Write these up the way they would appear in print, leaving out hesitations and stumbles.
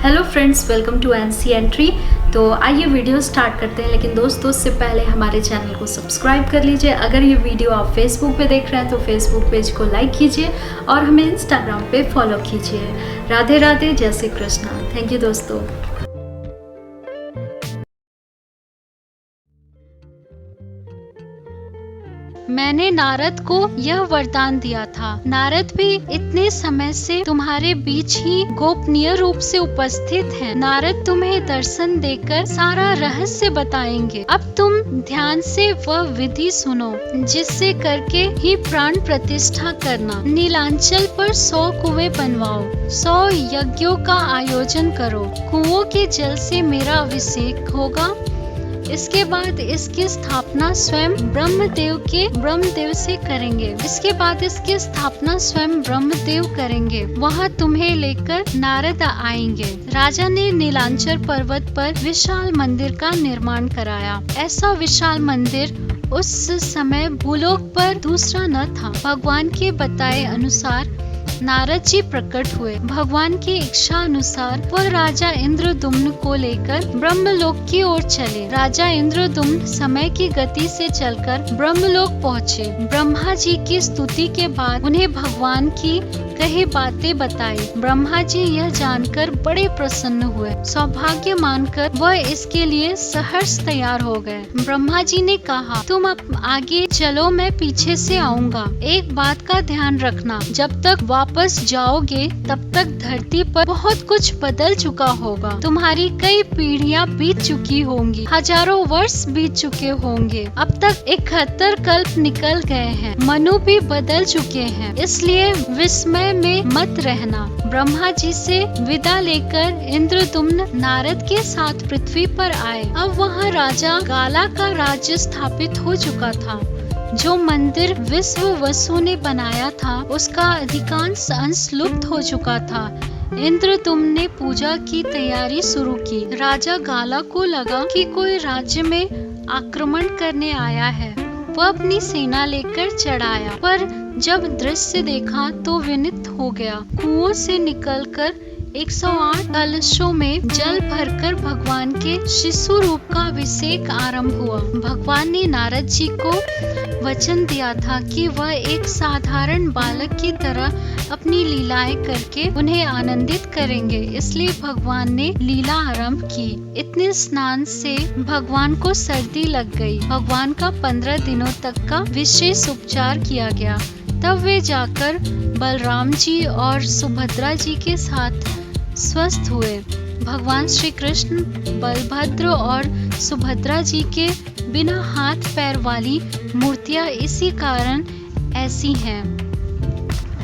Hello friends, welcome to NC entry. तो आइए video start करते हैं, लेकिन दोस्तों उससे पहले हमारे चैनल को सब्सक्राइब कर लीजिए। अगर ये वीडियो आप फेसबुक पे देख रहे हैं तो फेसबुक पेज को लाइक कीजिए और हमें इंस्टाग्राम पे फॉलो कीजिए। राधे राधे, जय श्री कृष्णा। थैंक यू दोस्तों। मैंने नारद को यह वरदान दिया था। नारद भी इतने समय से तुम्हारे बीच ही गोपनीय रूप से उपस्थित हैं। नारद तुम्हें दर्शन देकर सारा रहस्य बताएंगे। अब तुम ध्यान से वह विधि सुनो, जिससे करके ही प्राण प्रतिष्ठा करना। नीलांचल पर 100 कुएं बनवाओ, 100 यज्ञों का आयोजन करो। कुओं के जल से मेरा अभिषेक होगा। इसके बाद इसकी स्थापना स्वयं ब्रह्मदेव से करेंगे। इसके बाद इसकी स्थापना स्वयं ब्रह्मदेव करेंगे। वहाँ तुम्हें लेकर नारद आएंगे। राजा ने नीलांचल पर्वत पर विशाल मंदिर का निर्माण कराया। ऐसा विशाल मंदिर उस समय भूलोक पर दूसरा न था। भगवान के बताए अनुसार नारद जी प्रकट हुए। भगवान की इच्छा अनुसार वह राजा इंद्रदुम्न को लेकर ब्रह्मलोक की ओर चले। राजा इंद्रदुम्न समय की गति से चलकर ब्रह्मलोक पहुँचे। ब्रह्मा जी की स्तुति के बाद उन्हें भगवान की कही बातें बताई। ब्रह्मा जी यह जानकर बड़े प्रसन्न हुए। सौभाग्य मानकर वह इसके लिए सहर्ष तैयार हो गए। ब्रह्मा जी ने कहा, तुम अब आगे चलो, मैं पीछे से आऊंगा। एक बात का ध्यान रखना, जब तक वापस जाओगे तब तक धरती पर बहुत कुछ बदल चुका होगा। तुम्हारी कई पीढ़ियां बीत चुकी होंगी, हजारों वर्ष बीत चुके होंगे। अब तक 71 कल्प निकल गए हैं। मनु भी बदल चुके हैं, इसलिए विस्मय में मत रहना। ब्रह्मा जी से विदा लेकर इंद्रदुम्न नारद के साथ पृथ्वी पर आए। अब वहाँ राजा गाला का राज्य स्थापित हो चुका था। जो मंदिर विश्व वसु ने बनाया था, उसका अधिकांश अंश लुप्त हो चुका था। इंद्रदुम्न ने पूजा की तैयारी शुरू की। राजा गाला को लगा कि कोई राज्य में आक्रमण करने आया है। वह अपनी सेना लेकर चढ़ाया, पर जब दृश्य देखा तो विनित हो गया। कुओं से निकलकर 108 कलशों में जल भरकर भगवान के शिशु रूप का अभिषेक आरंभ हुआ। भगवान ने नारद जी को वचन दिया था कि वह एक साधारण बालक की तरह अपनी लीलाएं करके उन्हें आनंदित करेंगे। इसलिए भगवान ने लीला आरंभ की। इतने स्नान से भगवान को सर्दी लग गई। भगवान का 15 दिनों तक का विशेष उपचार किया गया। तब वे जाकर बलराम जी और सुभद्रा जी के साथ स्वस्थ हुए। भगवान श्री कृष्ण बलभद्र और सुभद्रा जी के बिना हाथ पैर वाली मूर्तियां इसी कारण ऐसी हैं।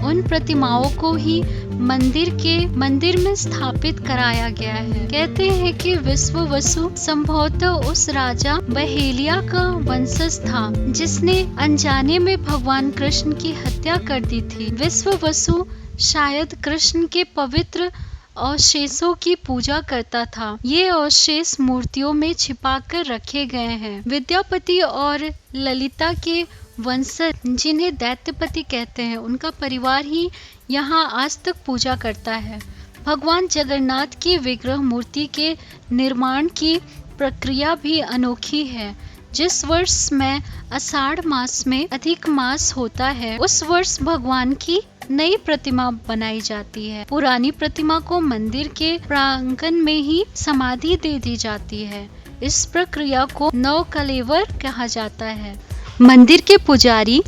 उन प्रतिमाओं को ही मंदिर में स्थापित कराया गया है। कहते हैं कि विश्व वसु संभवतः उस राजा बहेलिया का वंशज था, जिसने अनजाने में भगवान कृष्ण की हत्या कर दी थी। विश्व वसु शायद कृष्ण के पवित्र अवशेषों की पूजा करता था। ये अवशेष मूर्तियों में छिपा कर रखे गए हैं। विद्यापति और ललिता के वंशज, जिन्हें दैत्यपति कहते हैं, उनका परिवार ही यहाँ आज तक पूजा करता है। भगवान जगन्नाथ की विग्रह मूर्ति के निर्माण की प्रक्रिया भी अनोखी है। जिस वर्ष में आषाढ़ मास में अधिक मास होता है, उस वर्ष भगवान की नई प्रतिमा बनाई जाती है। पुरानी प्रतिमा को मंदिर के प्रांगण में ही समाधि दे दी जाती है। इस प्रक्रिया को नवकलेवर कहा जाता है। मंदिर के पुजारी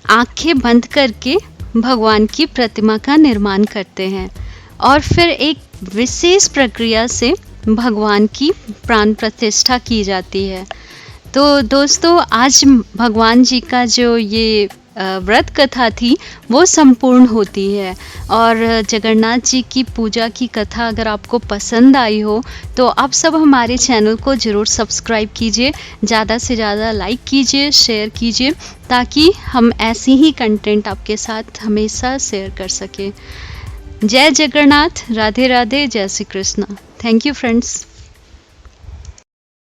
आंखें बंद करके भगवान की प्रतिमा का निर्माण करते हैं और फिर एक विशेष प्रक्रिया से भगवान की प्राण प्रतिष्ठा की जाती है। तो दोस्तों, आज भगवान जी का जो ये व्रत कथा थी वो संपूर्ण होती है। और जगन्नाथ जी की पूजा की कथा अगर आपको पसंद आई हो तो आप सब हमारे चैनल को ज़रूर सब्सक्राइब कीजिए, ज़्यादा से ज़्यादा लाइक कीजिए, शेयर कीजिए, ताकि हम ऐसी ही कंटेंट आपके साथ हमेशा शेयर कर सकें। जय जगन्नाथ, राधे राधे, जय Shri Krishna. Thank you friends.